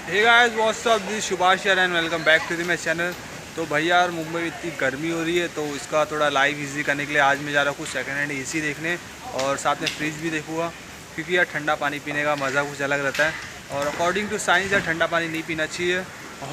Hey guys what's up, this Subhash and welcome back to the my channel. तो भैया यार मुंबई में इतनी गर्मी हो रही है तो इसका थोड़ा लाइफ इजी करने के लिए आज मैं जा रहा हूँ कुछ सेकंड हैंड एसी देखने और साथ में फ्रिज भी देखूँगा, क्योंकि यार ठंडा पानी पीने का मज़ा कुछ अलग रहता है। और अकॉर्डिंग टू साइंस यार ठंडा पानी नहीं पीना चाहिए,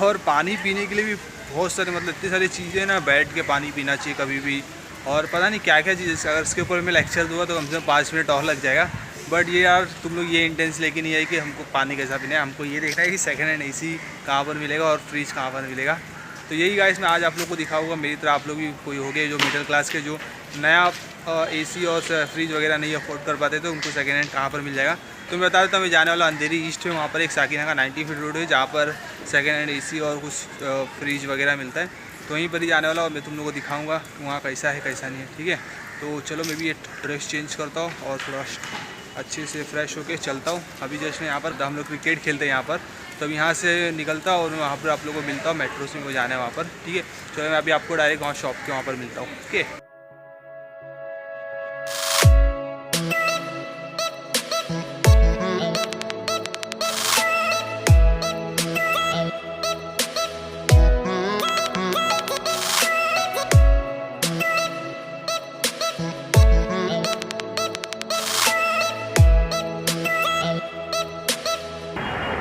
और पानी पीने के लिए भी बहुत सारे इतनी सारी चीज़ें ना, बैठ के पानी पीना चाहिए कभी भी। और पता नहीं क्या क्या चीज़, अगर इसके ऊपर मैं लेक्चर दूँगा तो कम से कम 5 मिनट और लग जाएगा। बट ये यार तुम लोग ये इंटेंस लेके नहीं आए कि हमको पानी कैसा पीना है, हमको ये देखना है कि सेकंड हैंड एसी कहाँ पर मिलेगा और फ्रिज कहाँ पर मिलेगा। तो यही गाइस मैं आज आप लोग को दिखाऊंगा। मेरी तरह आप लोग भी कोई हो गए जो मिडिल क्लास के, जो नया एसी और फ्रिज वगैरह नहीं अफोर्ड कर पाते, तो उनको सेकंड हैंड कहाँ पर मिल जाएगा। तो मैं बता देता हूँ, मैं जाने वाला अंधेरी ईस्ट में, वहाँ पर एक साकिना का 90 फीट रोड है जहाँ पर सेकंड हैंड एसी और कुछ फ्रिज वगैरह मिलता है। तो वहीं पर ही जाने वाला और मैं तुम लोग को दिखाऊँगा वहाँ कैसा है कैसा नहीं है, ठीक है। तो चलो मैं भी ये ड्रेस चेंज करता हूँ और थोड़ा अच्छे से फ्रेश होके चलता हूँ। अभी जस्ट मैं यहाँ पर, हम लोग क्रिकेट खेलते हैं यहाँ पर, तो अभी यहाँ से निकलता हूँ और मैं वहाँ पर आप लोगों को मिलता हूँ। मेट्रो से वो जाना है वहाँ पर, ठीक है। चलो मैं अभी आपको डायरेक्ट वहाँ शॉप के वहाँ पर मिलता हूँ, ओके।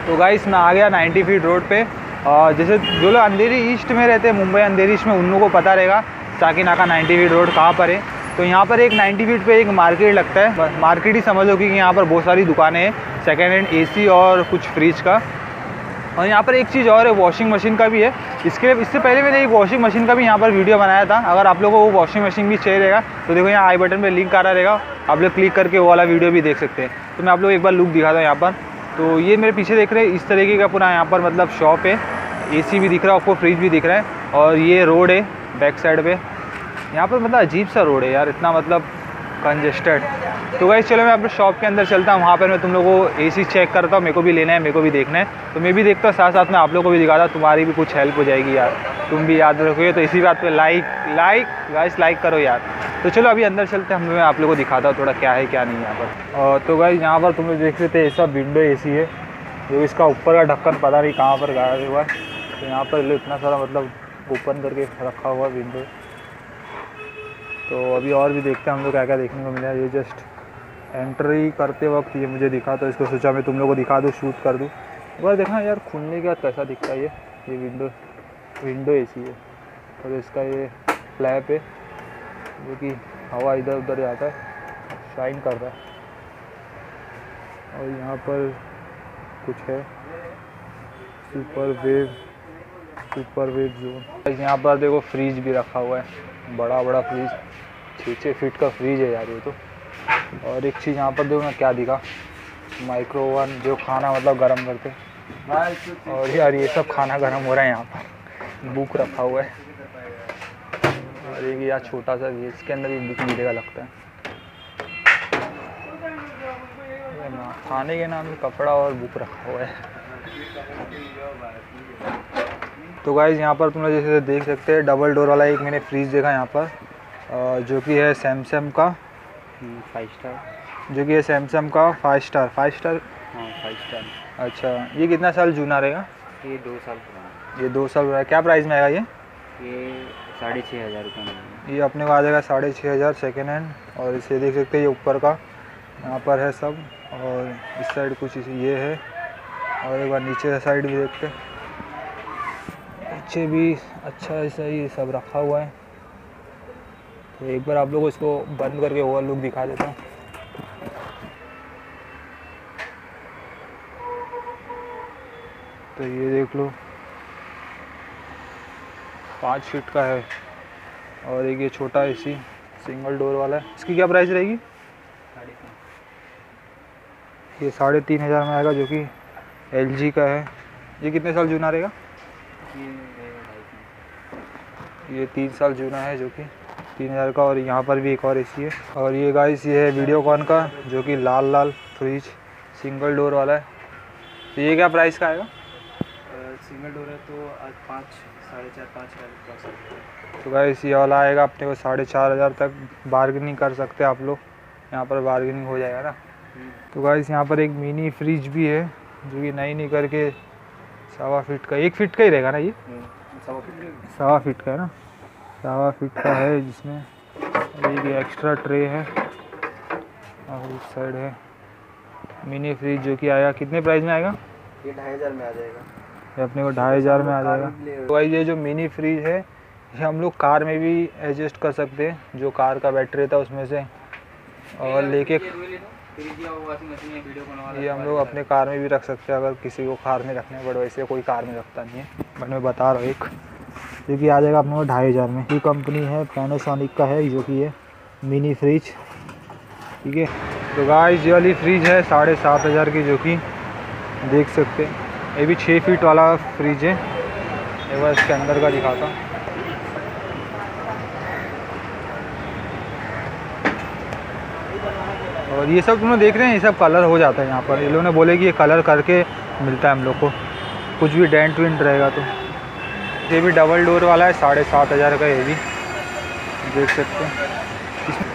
तो गाइस मैं आ गया 90 फीट रोड पे। जैसे जो लोग अंधेरी ईस्ट में रहते हैं, मुंबई अंधेरी ईस्ट में, उन लोगों को पता रहेगा साकिना का 90 फीट रोड कहाँ पर है। तो यहाँ पर एक 90 फीट पे एक मार्केट लगता है, मार्केट ही समझ लो, क्योंकि यहाँ पर बहुत सारी दुकानें हैं सेकेंड हैंड एसी और कुछ फ्रिज का। और यहाँ पर एक चीज़ और है, वॉशिंग मशीन का भी है। इससे पहले मैंने एक वॉशिंग मशीन का भी यहाँ पर वीडियो बनाया था। अगर आप लोगों को वो वॉशिंग मशीन भी चाहिए रहेगा तो देखो यहाँ आई बटन पे लिंक आ रहा रहेगा, आप लोग क्लिक करके वो वाला वीडियो भी देख सकते हैं। तो मैं आप लोग एक बार लुक दिखाता हूँ यहाँ पर। तो ये मेरे पीछे देख रहे हैं, इस तरीके का पूरा यहाँ पर मतलब शॉप है। एसी भी दिख रहा है आपको, फ्रिज भी दिख रहा है, और ये रोड है बैक साइड पे। यहाँ पर मतलब अजीब सा रोड है यार, इतना मतलब कंजेस्टेड। तो गाइस चलो मैं अपने शॉप के अंदर चलता हूँ, वहाँ पर मैं तुम लोगों को एसी चेक करता हूँ। मेरे को भी लेना है, मेरे को भी देखना है, तो मैं भी देखता हूँ, साथ साथ में आप लोगों को भी दिखाता हूँ। तुम्हारी भी कुछ हेल्प हो जाएगी यार, तुम भी याद रखोगे। तो इसी बात पे लाइक करो यार। तो चलो अभी अंदर चलते हैं, मैं आप लोगों को दिखाता हूँ थोड़ा क्या है क्या नहीं है यहाँ पर। तो गाइस यहाँ पर तुम लोग देख सकते हैं, ऐसा विंडो एसी है, जो इसका ऊपर का ढक्कन पता नहीं कहाँ पर गायब हुआ है। तो यहाँ पर इतना सारा मतलब ओपन करके रखा हुआ विंडो। तो अभी और भी देखते हैं हम लोग क्या क्या देखने को मिला है। ये जस्ट एंट्री करते वक्त ये मुझे दिखा, तो इसको सोचा मैं तुम लोगों को दिखा दूँ, शूट कर दूँ। एक बार देखना यार खुलने के बाद कैसा दिखता है ये विंडो एसी है। और इसका ये फ्लैप है जो कि हवा इधर उधर जाता है, शाइन कर रहा है। और यहाँ पर कुछ है, सुपर वेव जोन। यहाँ पर देखो फ्रिज भी रखा हुआ है, बड़ा फ्रिज, 6 फीट का फ्रिज है यार ये तो। और एक चीज़ यहाँ पर देखो ना क्या दिखा, माइक्रो ओवन, जो खाना मतलब गर्म करते। और यार ये सब खाना गर्म हो रहा है यहाँ पर। बुक रखा हुआ है, और एक यार छोटा सा, इसके अंदर भी बुक मिलेगा लगता है। खाने के नाम में कपड़ा और बुक रखा हुआ है। तो गाइज यहाँ पर तुम लोग जैसे देख सकते हैं, डबल डोर वाला एक मैंने फ्रिज देखा यहाँ पर, जो कि है सैमसंग का 5 स्टार, जो कि है सैमसंग का 5 स्टार। हाँ 5 स्टार। अच्छा, ये कितना साल जूना रहेगा? ये 2 साल पुराना। ये 2 साल पुराना। क्या प्राइस में आएगा ये? 6,500 रुपये में। ये अपने को आ जाएगा 6,500 सेकेंड हैंड। और इसे देख सकते हैं, ये ऊपर का यहाँ पर है सब, और इस साइड कुछ ये है। और एक बार नीचे साइड भी देखते हैं, नीचे भी अच्छा ऐसा ही सब रखा हुआ है। तो एक बार आप लोगों को इसको बंद करके ओवर लुक दिखा देता हूँ। तो ये देख लो 5 फीट का है। और एक ये छोटा एसी सिंगल डोर वाला है, इसकी क्या प्राइस रहेगी? 3,500। ये 3,500 में आएगा, जो कि LG का है। ये कितने साल जूना रहेगा? ये 3 साल जूना है, जो कि 3,000 का। और यहाँ पर भी एक और एसी है। और ये गाइस ये है वीडियोकॉन का, जो कि लाल फ्रिज सिंगल डोर वाला है। तो ये क्या प्राइस का आएगा? सिंगल डोर है तो आज 5-5.5 तो गाइस ये वाला आएगा अपने को 4,500 तक। बार्गेनिंग कर सकते हैं आप लोग, यहाँ पर बार्गेनिंग हो जाएगा ना। तो गाइस यहाँ पर एक मिनी फ्रिज भी है, जो कि नहीं करके 1.25 फीट का, 1 फीट का ही रहेगा ना ये? 1.25 फीट का है ना, 1.25 फीट का है, जिसमें ये भी एक्स्ट्रा ट्रे है और इस साइड है मिनी फ्रिज, जो कि आएगा कितने प्राइस में आएगा? ये 2500 में आ जाएगा। ये अपने को 2500 में आ जाएगा। तो भाई ये जो मिनी फ्रिज है ये हम लोग कार में भी एडजस्ट कर सकते हैं, जो कार का बैटरी था उसमें से, और लेके ये हम लोग अपने कार में भी रख सकते हैं अगर किसी को कार में रखना है, बट वैसे कोई कार में रखता नहीं है, बट मैं बता रहा हूँ एक, जो कि आ जाएगा अपने को 2500 में। ये कंपनी है पैनासोनिक का है, जो कि ये मिनी फ्रिज, ठीक है। तो गाइस ये वाली फ्रिज है 7500 की, जो कि देख सकते हैं। ये भी 6 फीट वाला फ्रिज है। एक बार इसके अंदर का दिखाता हूँ। और ये सब तुम लोग देख रहे हैं, ये सब कलर हो जाता है यहाँ पर। ये लोगों ने बोले कि ये कलर करके मिलता है हम लोग को, कुछ भी डेंट वेंट रहेगा तो। ये भी डबल डोर वाला है, 7500 का, ये भी देख सकते हैं। इसमें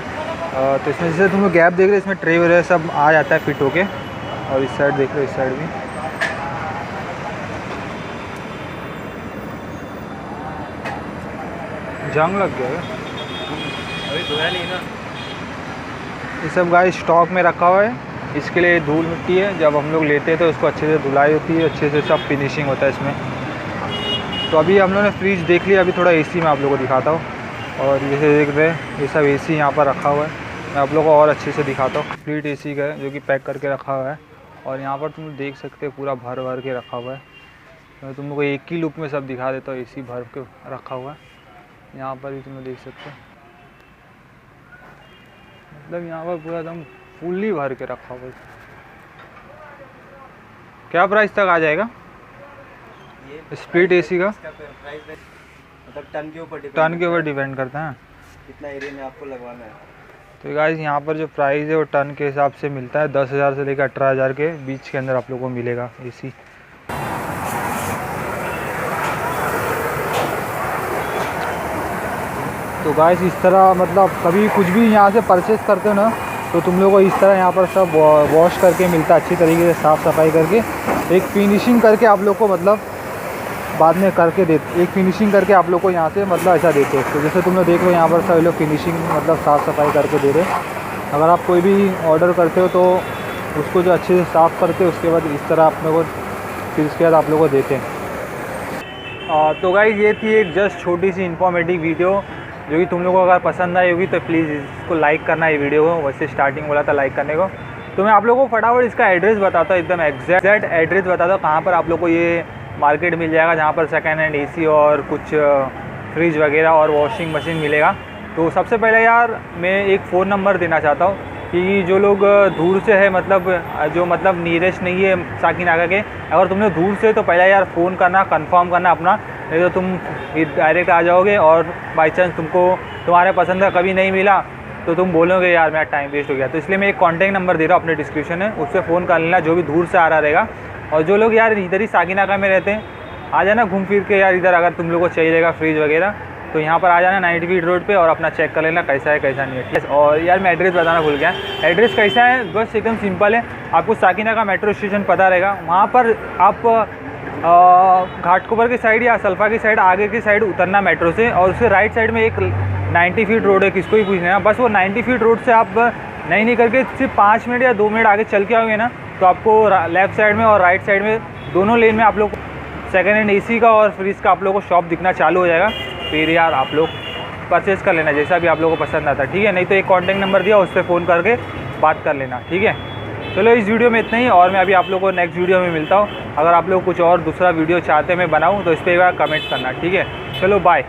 तो इसमें जैसे तुम लोग गैप देख रहे हैं, इसमें ट्रे वगैरह सब आ जाता है फिट होके। और इस साइड देख रहे हो, इस साइड भी जंग लग गया है, अभी धोया नहीं ना। ये सब गाइस स्टॉक में रखा हुआ है, इसके लिए धूल मिट्टी है। जब हम लोग लेते हैं तो इसको अच्छे से धुलाई होती है, अच्छे से सब फिनिशिंग होता है इसमें। तो अभी हम लोगों ने फ्रिज देख लिया, अभी थोड़ा एसी में आप लोगों को दिखाता हूँ। और जैसे देख रहे हैं, ये सब एसी यहाँ पर रखा हुआ है, मैं आप लोगों को और अच्छे से दिखाता हूँ। कंप्लीट एसी का है, जो कि पैक करके रखा हुआ है। और यहाँ पर तुम देख सकते हो पूरा भर भर के रखा हुआ है। मैं तुम लोग को एक ही लुक में सब दिखा देता हूँ। एसी भर के रखा हुआ है, यहाँ पर भी तुम लोग देख सकते हो, मतलब यहाँ पर पूरा एकदम फुल्ली भर के रखा हुआ है। क्या प्राइस तक आ जाएगा स्प्लिट एसी का? मतलब टन के ऊपर डिपेंड करता है कितना एरिया में आपको लगवाना है। तो गाइस यहाँ पर जो प्राइस है वो टन के हिसाब से मिलता है। 10,000 से लेकर 18,000 के बीच के अंदर आप लोगों को मिलेगा एसी। तो गाइस इस तरह मतलब कभी कुछ भी यहाँ से परचेस करते हो ना, तो तुम लोगों को इस तरह यहाँ पर सब वॉश करके मिलता है, अच्छी तरीके से साफ़ सफाई करके, एक फिनिशिंग करके आप लोग को मतलब बाद में करके देते, एक फिनिशिंग करके आप लोग को यहाँ से मतलब ऐसा देते हैं। तो जैसे तुम लोग देख लो यहाँ पर सब लोग फिनिशिंग मतलब साफ़ सफाई करके दे रहे। अगर आप कोई भी ऑर्डर करते हो तो उसको जो अच्छे से साफ़ करके उसके बाद इस तरह आप लोगों को फिर उसके बाद आप लोग को देते हैं। तो गाइस ये थी एक जस्ट छोटी सी इन्फॉर्मेटिव वीडियो, जो कि तुम लोगों को अगर पसंद आई होगी तो प्लीज़ इसको लाइक करना है वीडियो को। वैसे स्टार्टिंग बोला था लाइक करने को, तो मैं आप लोगों को फटाफट इसका एड्रेस बताता हूँ, एकदम एग्जैक्ट एड्रेस बताता हूँ कहाँ पर आप लोग को ये मार्केट मिल जाएगा, जहाँ पर सेकेंड हैंड एसी और कुछ फ्रिज वगैरह और वॉशिंग मशीन मिलेगा। तो सबसे पहले यार मैं एक फ़ोन नंबर देना चाहता हूँ कि जो लोग दूर से है, मतलब जो मतलब नियरेस्ट नहीं है साकीनाका के, अगर तुम लोग दूर से तो पहले यार फ़ोन करना, कंफर्म करना अपना, नहीं तो तुम डायरेक्ट आ जाओगे और बाई चांस तुमको तुम्हारे पसंद का कभी नहीं मिला तो तुम बोलोगे यार मेरा टाइम वेस्ट हो गया। तो इसलिए मैं एक कॉन्टैक्ट नंबर दे रहा हूँ अपने डिस्क्रिप्शन में, उस पर फ़ोन कर लेना जो भी दूर से आ रहा रहेगा। और जो लोग यार इधर ही साकीनाका में रहते हैं, आ जाना घूम फिर के यार इधर, अगर तुम लोग को चाहिए रहेगा फ्रिज वगैरह तो यहाँ पर आ जाना 90 फीट रोड पे और अपना चेक कर लेना कैसा है कैसा नहीं है। और यार मैं एड्रेस बताना भूल गया, एड्रेस कैसा है, बस एकदम सिंपल है। आपको साकीनाका मेट्रो स्टेशन पता रहेगा, वहाँ पर आप घाटकोपर की साइड या सल्फा की साइड आगे की साइड उतरना मेट्रो से, और उसके राइट साइड में एक 90 फीट रोड है, किसको ही पूछ लेना। बस वो 90 फीट रोड से आप नहीं करके सिर्फ 5 मिनट या 2 मिनट आगे चल के आओगे ना, तो आपको लेफ़्ट साइड में और राइट साइड में दोनों लेन में आप लोग सेकेंड हैंड एसी का और फ्रिज का आप लोगों को शॉप दिखना चालू हो जाएगा। फिर यार आप लोग परचेज़ कर लेना जैसा भी आप लोगों को पसंद आता है, ठीक है। नहीं तो एक कॉन्टैक्ट नंबर दिया, उस पर फ़ोन करके बात कर लेना, ठीक है। चलो इस वीडियो में इतना ही, और मैं अभी आप लोगों को नेक्स्ट वीडियो में मिलता हूँ। अगर आप लोग कुछ और दूसरा वीडियो चाहते हैं मैं बनाऊँ तो इस पर एक बार कमेंट करना, ठीक है। चलो बाय।